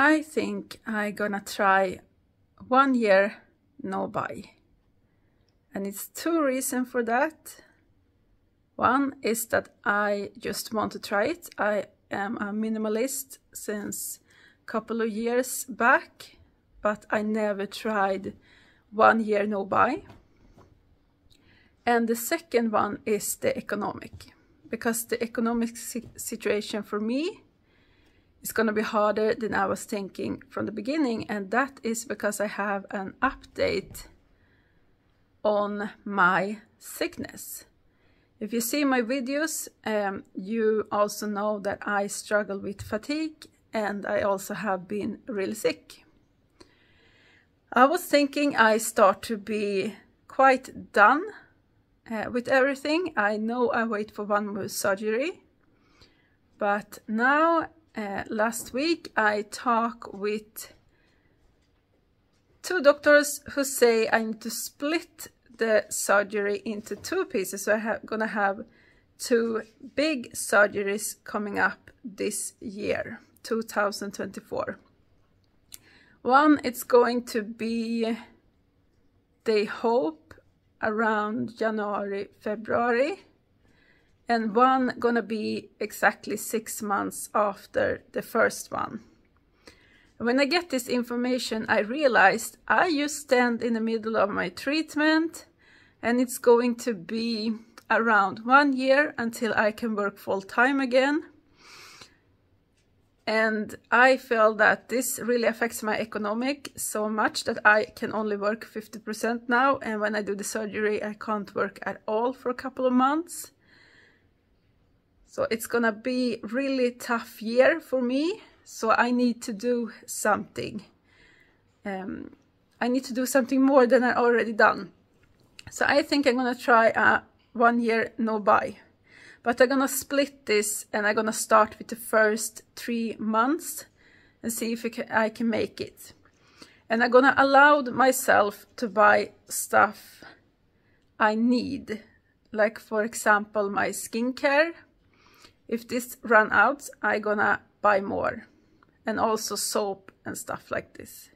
I think I'm gonna try 1 year no buy. And it's 2 reasons for that. One is that I just want to try it. I am a minimalist since a couple of years back, but I never tried 1 year no buy. And the second one is the economic, because the economic situation for me is going to be harder than I was thinking from the beginning, and that is because I have an update on my sickness. If you see my videos, you also know that I struggle with fatigue, and I also have been really sick. I was thinking I start to be quite done with everything. I know I wait for 1 more surgery, but now last week I talked with 2 doctors who say I need to split the surgery into 2 pieces. So I'm gonna have 2 big surgeries coming up this year, 2024. One, it's going to be, they hope, around January, February, and one gonna be exactly 6 months after the first one. When I get this information, I realized I just stand in the middle of my treatment, and it's going to be around 1 year until I can work full-time again. And I feel that this really affects my economic so much that I can only work 50% now, and when I do the surgery I can't work at all for a couple of months. So it's gonna be really tough year for me, so I need to do something. I need to do something more than I already done. So I think I'm gonna try a 1 year no buy. But I'm gonna split this, and I'm gonna start with the first 3 months and see if I can make it. And I'm gonna allow myself to buy stuff I need. Like for example, my skincare. If this run out, I'm gonna buy more. And also soap and stuff like this.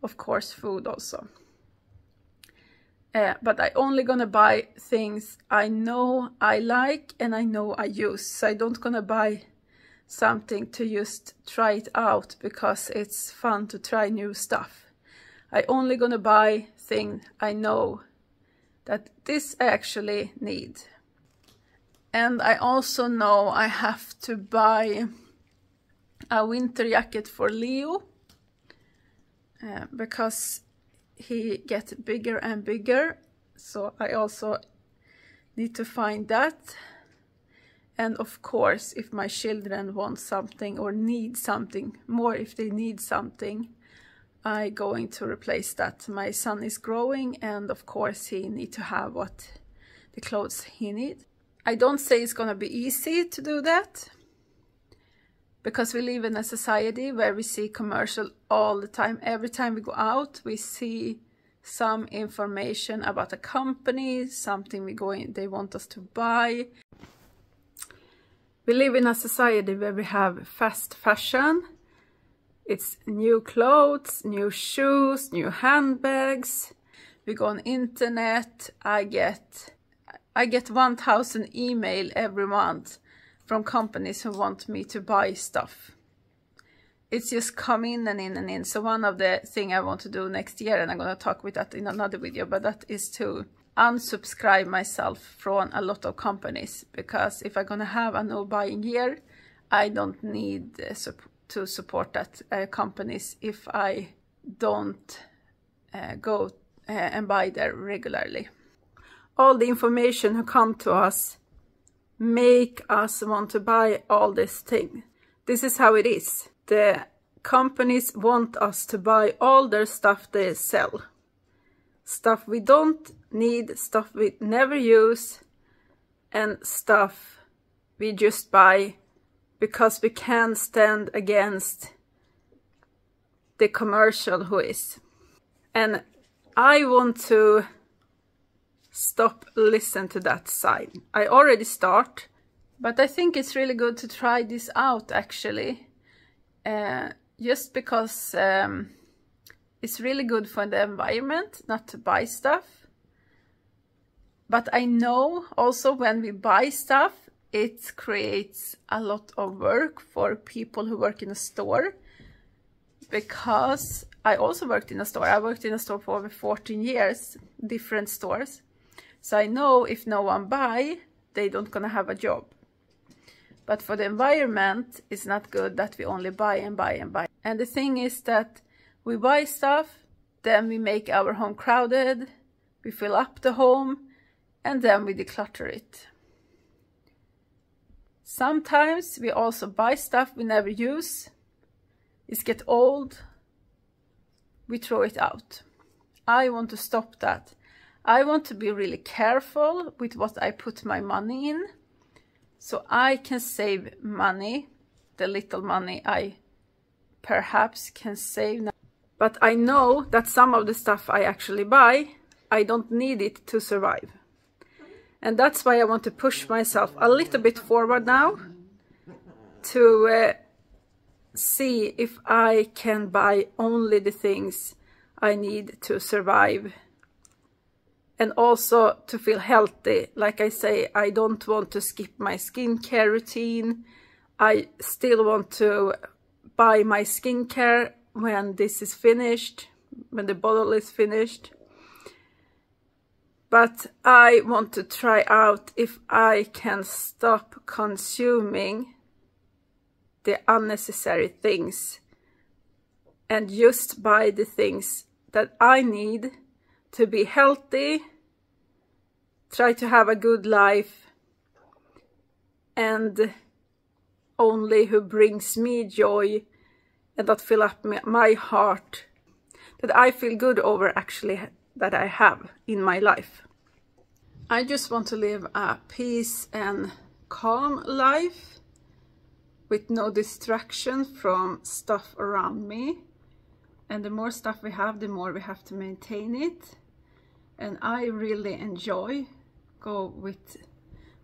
Of course, food also. But I only gonna buy things I know I like and I know I use. So I don't gonna buy something to just try it out because it's fun to try new stuff. I only gonna buy things I know that this I actually need. And I also know I have to buy a winter jacket for Leo because he gets bigger and bigger, so I also need to find that. And of course, if my children want something or need something more, if they need something, I'm going to replace that. My son is growing, and of course he needs to have what the clothes he needs. I don't say it's gonna be easy to do that, because we live in a society where we see commercial all the time. Every time we go out, we see some information about a company, something they want us to buy. We live in a society where we have fast fashion. It's new clothes, new shoes, new handbags. We go on internet. I get 1,000 email every month from companies who want me to buy stuff. It's just come in and in and in. So one of the things I want to do next year, and I'm going to talk with that in another video, but that is to unsubscribe myself from a lot of companies. Because if I'm going to have a no buying year, I don't need to support that companies if I don't go and buy there regularly. All the information who come to us make us want to buy all this thing. This is how it is. The companies want us to buy all their stuff they sell. Stuff we don't need, stuff we never use, and stuff we just buy because we can't stand against the commercial who is. And I want to stop listen to that side. I already start, but I think it's really good to try this out actually. just because it's really good for the environment not to buy stuff. But I know also when we buy stuff, it creates a lot of work for people who work in a store. Because I also worked in a store. I worked in a store for over 14 years, different stores. So I know if no one buy, they don't gonna have a job. But for the environment, it's not good that we only buy and buy and buy. And the thing is that we buy stuff, then we make our home crowded, we fill up the home, and then we declutter it. Sometimes we also buy stuff we never use. It gets old, we throw it out. I want to stop that. I want to be really careful with what I put my money in, so I can save money, the little money I perhaps can save now. But I know that some of the stuff I actually buy, I don't need it to survive. And that's why I want to push myself a little bit forward now to see if I can buy only the things I need to survive. And also to feel healthy. Like I say, I don't want to skip my skincare routine. I still want to buy my skincare when this is finished, when the bottle is finished. But I want to try out if I can stop consuming the unnecessary things and just buy the things that I need to be healthy, try to have a good life, and only who brings me joy and that fill up my heart, that I feel good over actually that I have in my life. I just want to live a peace and calm life with no distraction from stuff around me. And the more stuff we have, the more we have to maintain it. And I really enjoy go with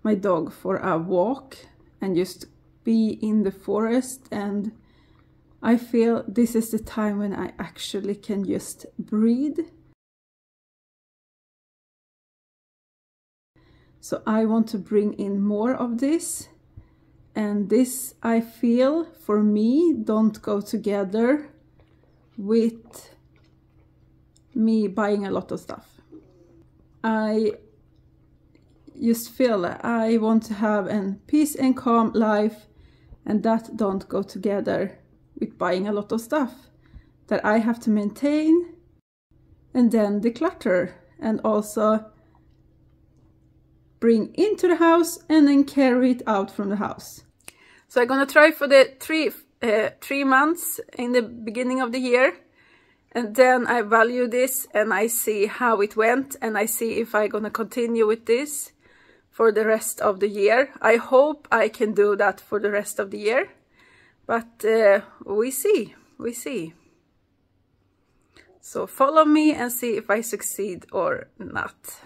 my dog for a walk and just be in the forest. And I feel this is the time when I actually can just breathe. So I want to bring in more of this. And this, I feel, for me, don't go together with me buying a lot of stuff. I just feel I want to have a peace and calm life, and that don't go together with buying a lot of stuff that I have to maintain and then declutter and also bring into the house and then carry it out from the house. So I'm gonna try for the 3 months in the beginning of the year, and then I value this and I see how it went, and I see if I'm gonna continue with this for the rest of the year. I hope I can do that for the rest of the year, but we see. So follow me and see if I succeed or not.